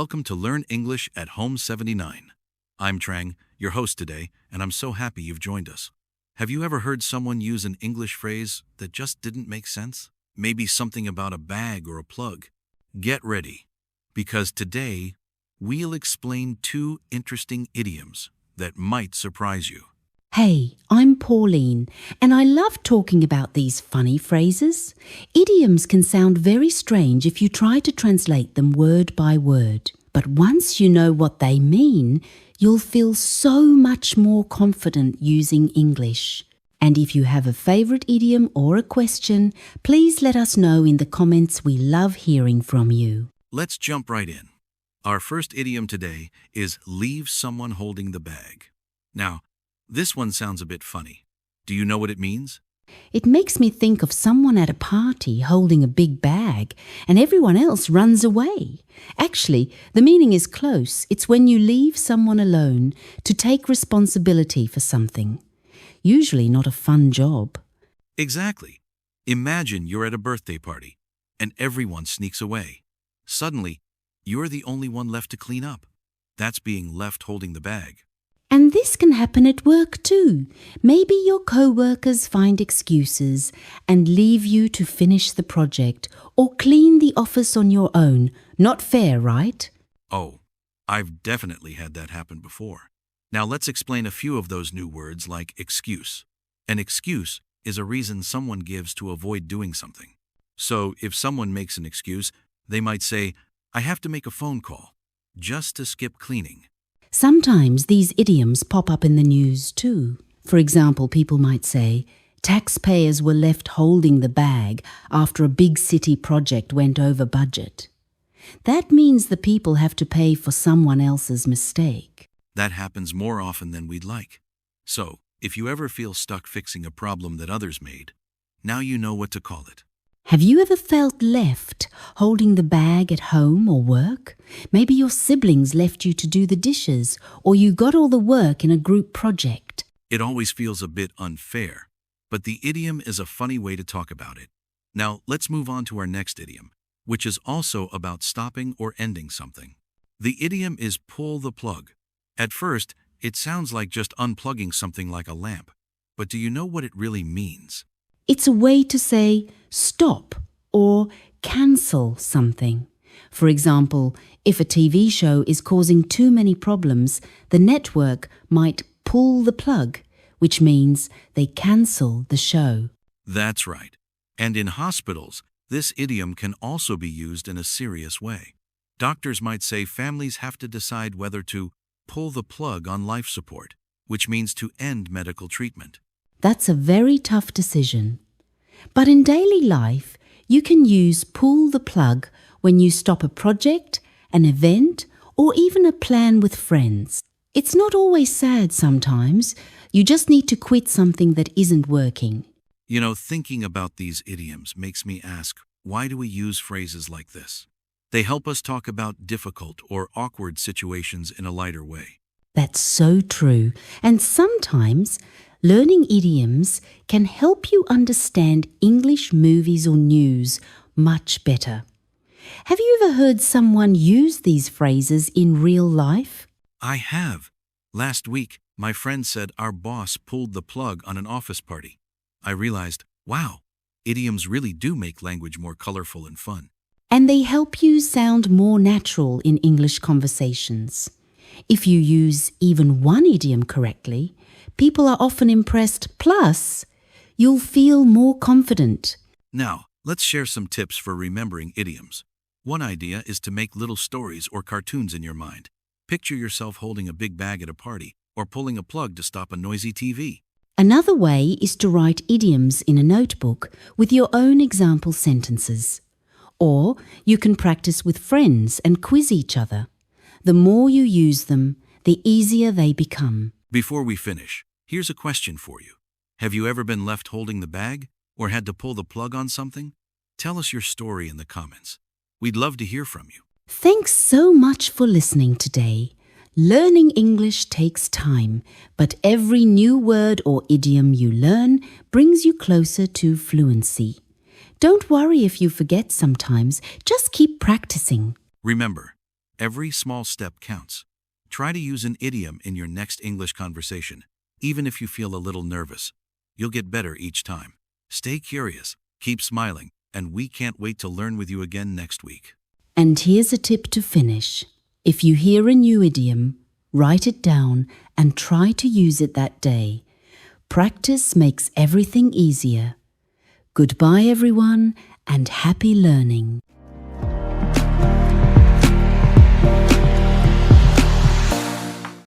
welcome to Learn English at Home 79. I'm Trang, your host today, and I'm so happy you've joined us. Have you ever heard someone use an English phrase that just didn't make sense? Maybe something about a bag or a plug. Get ready, because today we'll explain two interesting idioms that might surprise you. Hey, I'm Pauline, and I love talking about these funny phrases. Idioms can sound very strange if you try to translate them word by word. But once you know what they mean, you'll feel so much more confident using English. And if you have a favorite idiom or a question, please let us know in the comments. We love hearing from you. Let's jump right in. Our first idiom today is leave someone holding the bag. Now, this one sounds a bit funny. Do you know what it means? It makes me think of someone at a party holding a big bag and everyone else runs away. Actually, the meaning is close. It's when you leave someone alone to take responsibility for something. Usually not a fun job. Exactly. Imagine you're at a birthday party and everyone sneaks away. Suddenly, you're the only one left to clean up. That's being left holding the bag. And this can happen at work too. Maybe your co-workers find excuses and leave you to finish the project or clean the office on your own. Not fair, right? Oh, I've definitely had that happen before. Now let's explain a few of those new words like excuse. An excuse is a reason someone gives to avoid doing something. So if someone makes an excuse, they might say, I have to make a phone call just to skip cleaning. Sometimes these idioms pop up in the news too. For example, people might say, taxpayers were left holding the bag after a big city project went over budget. That means the people have to pay for someone else's mistake. That happens more often than we'd like. So, if you ever feel stuck fixing a problem that others made, now you know what to call it. Have you ever felt left holding the bag at home or work? Maybe your siblings left you to do the dishes, or you got all the work in a group project. It always feels a bit unfair, but the idiom is a funny way to talk about it. Now, let's move on to our next idiom, which is also about stopping or ending something. The idiom is pull the plug. At first, it sounds like just unplugging something like a lamp. But do you know what it really means? It's a way to say stop or cancel something. For example, if a TV show is causing too many problems, the network might pull the plug, which means they cancel the show. That's right. And in hospitals, this idiom can also be used in a serious way. Doctors might say families have to decide whether to pull the plug on life support, which means to end medical treatment. That's a very tough decision. But in daily life, you can use pull the plug when you stop a project, an event, or even a plan with friends. It's not always sad sometimes. You just need to quit something that isn't working. You know, thinking about these idioms makes me ask, why do we use phrases like this? They help us talk about difficult or awkward situations in a lighter way. That's so true. And sometimes learning idioms can help you understand English movies or news much better. Have you ever heard someone use these phrases in real life? I have. Last week, my friend said our boss pulled the plug on an office party. I realized, wow, idioms really do make language more colorful and fun. And they help you sound more natural in English conversations. If you use even one idiom correctly, people are often impressed, plus you'll feel more confident. Now, let's share some tips for remembering idioms. One idea is to make little stories or cartoons in your mind. Picture yourself holding a big bag at a party or pulling a plug to stop a noisy TV. Another way is to write idioms in a notebook with your own example sentences. Or you can practice with friends and quiz each other. The more you use them, the easier they become. Before we finish, here's a question for you. Have you ever been left holding the bag or had to pull the plug on something? Tell us your story in the comments. We'd love to hear from you. Thanks so much for listening today. Learning English takes time, but every new word or idiom you learn brings you closer to fluency. Don't worry if you forget sometimes, just keep practicing. Remember, Every small step counts. Try to use an idiom in your next English conversation, even if you feel a little nervous. You'll get better each time. Stay curious, keep smiling, and we can't wait to learn with you again next week. And here's a tip to finish. If you hear a new idiom, write it down and try to use it that day. Practice makes everything easier. Goodbye, everyone, and happy learning.